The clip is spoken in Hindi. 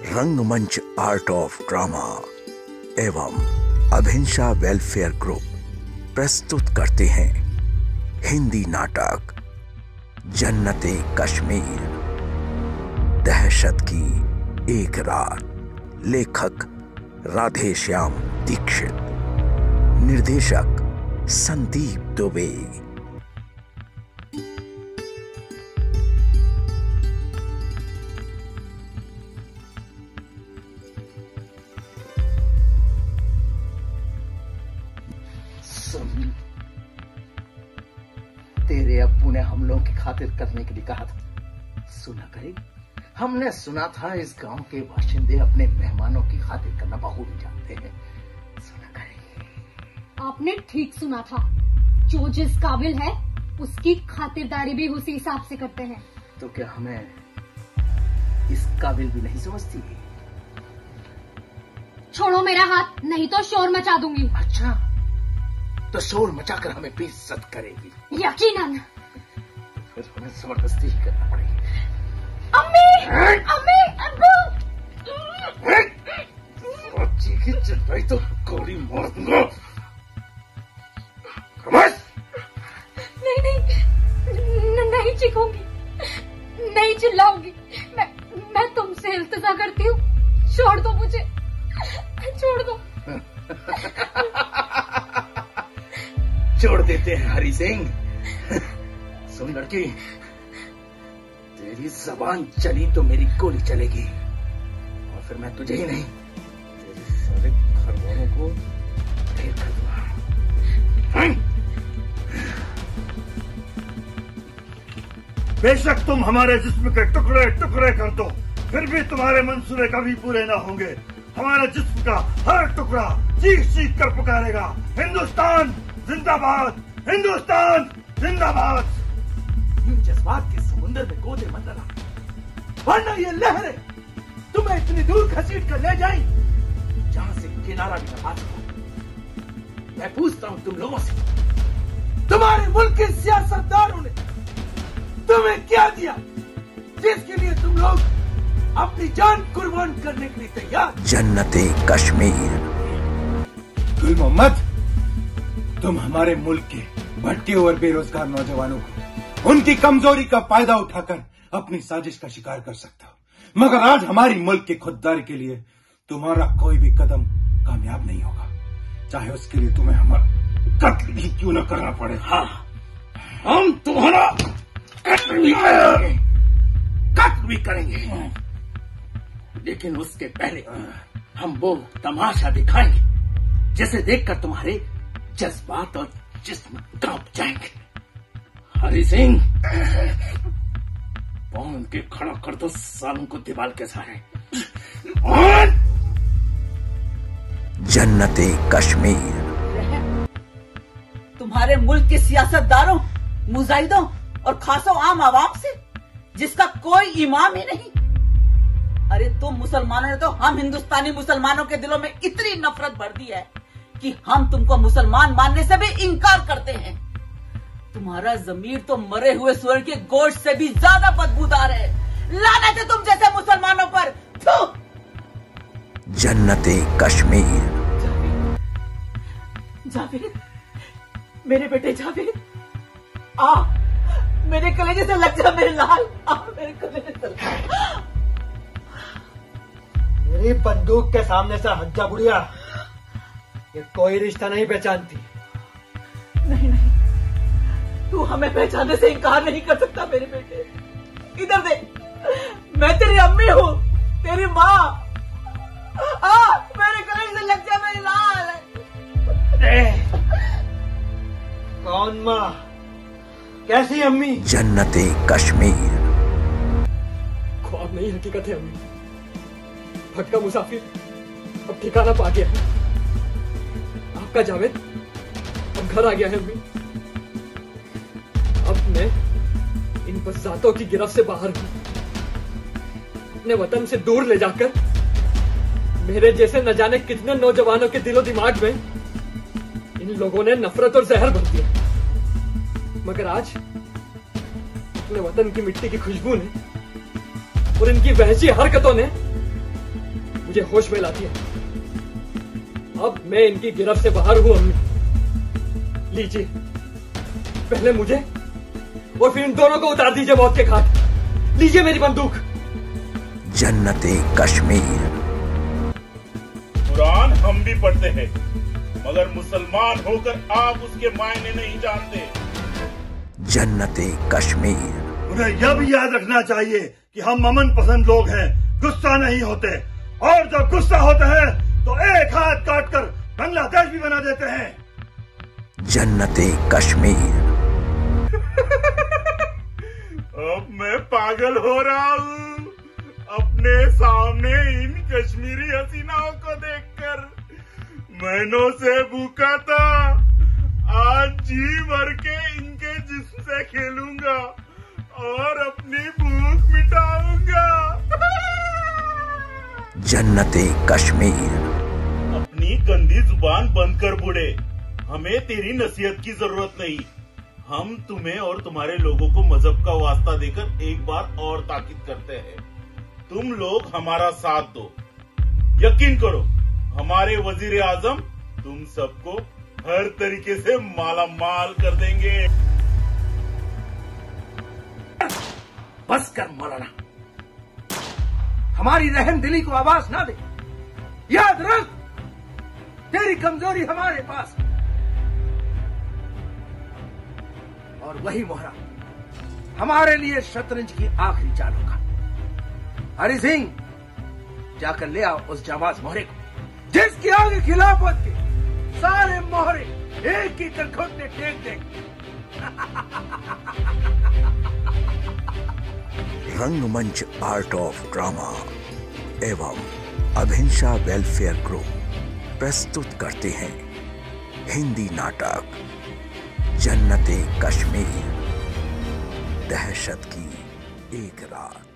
रंगमंच आर्ट ऑफ ड्रामा एवं अभिंसा वेलफेयर ग्रुप प्रस्तुत करते हैं हिंदी नाटक जन्नते कश्मीर, दहशत की एक रात। लेखक राधेश्याम दीक्षित, निर्देशक संदीप दुबे। सुन, तेरे अब्बू ने हम लोगों की खातिर करने के लिए कहा था। सुना करे, हमने सुना था इस गांव के बाशिंदे अपने मेहमानों की खातिर करना बहुत जानते हैं। सुना करे, आपने ठीक सुना था। जो जिस काबिल है उसकी खातिरदारी भी उसी हिसाब से करते हैं। तो क्या हमें इस काबिल भी नहीं समझती? छोड़ो मेरा हाथ, नहीं तो शोर मचा दूंगी। अच्छा, तो शोर मचाकर हमें बेइज्जत करेगी? यकीनन। तो फिर हमें जबरदस्ती ही करना पड़ेगी। अम्मी, अम्मी, अब्बू। चीखी चिल्लाई तो गोली मार दूंगा। नहीं चीखूंगी, नहीं चिल्लाऊंगी। मैं तुमसे इल्तिजा करती हूँ, छोड़ दो मुझे, छोड़ दो। छोड़ देते हैं हरि सिंह। सुन लड़की, तेरी जबान चली तो मेरी गोली चलेगी, और फिर मैं तुझे ही नहीं, तेरे सारे घर वालों को ढेर कर दूंगा। बेशक तुम हमारे जिस्म के टुकड़े टुकड़े कर दो, फिर भी तुम्हारे मंसूबे कभी पूरे ना होंगे। हमारे जिस्म का हर टुकड़ा चीख चीख कर पुकारेगा, हिंदुस्तान जिंदाबाद, हिंदुस्तान जिंदाबाद। इन जज्बात के समुंदर में गोते मत लगा, वरना ये लहरें तुम्हें इतनी दूर घसीट कर ले जाएं जहां से किनारा भी न पा सको। मैं पूछता हूं तुम लोगों से, तुम्हारे मुल्क के सियासतदारों ने तुम्हें क्या दिया जिसके लिए तुम लोग अपनी जान कुर्बान करने के लिए तैयार? जन्नते कश्मीर। गुल मोहम्मद, तुम हमारे मुल्क के भटके और बेरोजगार नौजवानों को उनकी कमजोरी का फायदा उठाकर अपनी साजिश का शिकार कर सकते हो, मगर आज हमारी मुल्क की खुददारी के लिए तुम्हारा कोई भी कदम कामयाब नहीं होगा, चाहे उसके लिए तुम्हें हमारा कत्ल भी क्यों न करना पड़े। हाँ, हम तुम्हारा कत्ल भी करेंगे, लेकिन उसके पहले हम वो तमाशा दिखाएंगे जिसे देखकर तुम्हारे जज्बात और जिस्म कांप जाएंगे। हरि सिंह, बांध के खड़ा कर दो सालों को दीवार के सहारे। और जन्नते कश्मीर। तुम्हारे मुल्क के सियासतदारों, मुजाहिदों और खासों आम आवाम से जिसका कोई इमाम ही नहीं। अरे तुम मुसलमानों ने तो हम हिंदुस्तानी मुसलमानों के दिलों में इतनी नफरत भर दी है कि हम तुमको मुसलमान मानने से भी इनकार करते हैं। तुम्हारा जमीर तो मरे हुए सूअर के गोश्त से भी ज्यादा बदबूदार है। लानत है तुम जैसे मुसलमानों पर। जन्नते कश्मीर। जावेद, मेरे बेटे जावेद, आ मेरे कलेजे से लग जा मेरे लाल, आ मेरे कलेजे से लग। मेरी बंदूक के सामने से हट जा बुढ़िया, ये कोई रिश्ता नहीं पहचानती। नहीं, तू हमें पहचानने से इनकार नहीं कर सकता मेरे बेटे। इधर देख, मैं तेरी अम्मी हूँ, तेरी माँ। मेरे कलेजे से लग जा मेरी लाल। कौन माँ, कैसी अम्मी? जन्नते कश्मीर। ख्वाब नहीं, हकीकत है अम्मी। भटका मुसाफिर अब ठिकाना पा गया है। आपका जावेद अब घर आ गया है अम्मी। अब मैं इन बज़ातों की गिरफ्त से बाहर हूं। अपने वतन से दूर ले जाकर मेरे जैसे न जाने कितने नौजवानों के दिलो दिमाग में इन लोगों ने नफरत और जहर भर दिया। मगर आज अपने वतन की मिट्टी की खुशबू ने और इनकी वहशी हरकतों ने मुझे होश में लाती है। अब मैं इनकी गिरफ्त से बाहर हूं अम्मी। लीजिए, पहले मुझे और फिर इन दोनों को उतार दीजिए मौत के घाट। लीजिए मेरी बंदूक। जन्नते कश्मीर। कुरान हम भी पढ़ते हैं, मगर मुसलमान होकर आप उसके मायने नहीं जानते। जन्नते कश्मीर। उन्हें यह भी याद रखना चाहिए कि हम अमन पसंद लोग हैं, गुस्सा नहीं होते, और जब गुस्सा होते हैं तो एक हाथ काटकर बांग्लादेश भी बना देते हैं। जन्नते कश्मीर। अब मैं पागल हो रहा हूँ अपने सामने इन कश्मीरी हसीनाओं को देखकर। महीनों से भूखा था, आज जी भर के इनके जिस्म से खेलूंगा और अपनी भूख मिटाऊंगा। जन्नते कश्मीर। अपनी गंदी जुबान बंद कर बूढ़े, हमें तेरी नसीहत की जरूरत नहीं। हम तुम्हें और तुम्हारे लोगों को मजहब का वास्ता देकर एक बार और ताकीद करते हैं, तुम लोग हमारा साथ दो। यकीन करो, हमारे वजीर आजम तुम सबको हर तरीके से माला माल कर देंगे। बस कर मौलाना, हमारी रहम दिली को आवाज ना दे। याद रख, तेरी कमजोरी हमारे पास है। और वही मोहरा हमारे लिए शतरंज की आखिरी चाल होगा। हरि सिंह, जाकर ले आओ उस जाबाज मोहरे को, जिसके आगे खिलाफत के सारे मोहरे एक ही कर घुटने टेक देंगे। रंगमंच आर्ट ऑफ ड्रामा एवं अभिंसा वेलफेयर ग्रुप प्रस्तुत करते हैं हिंदी नाटक जन्नते कश्मीर, दहशत की एक रात।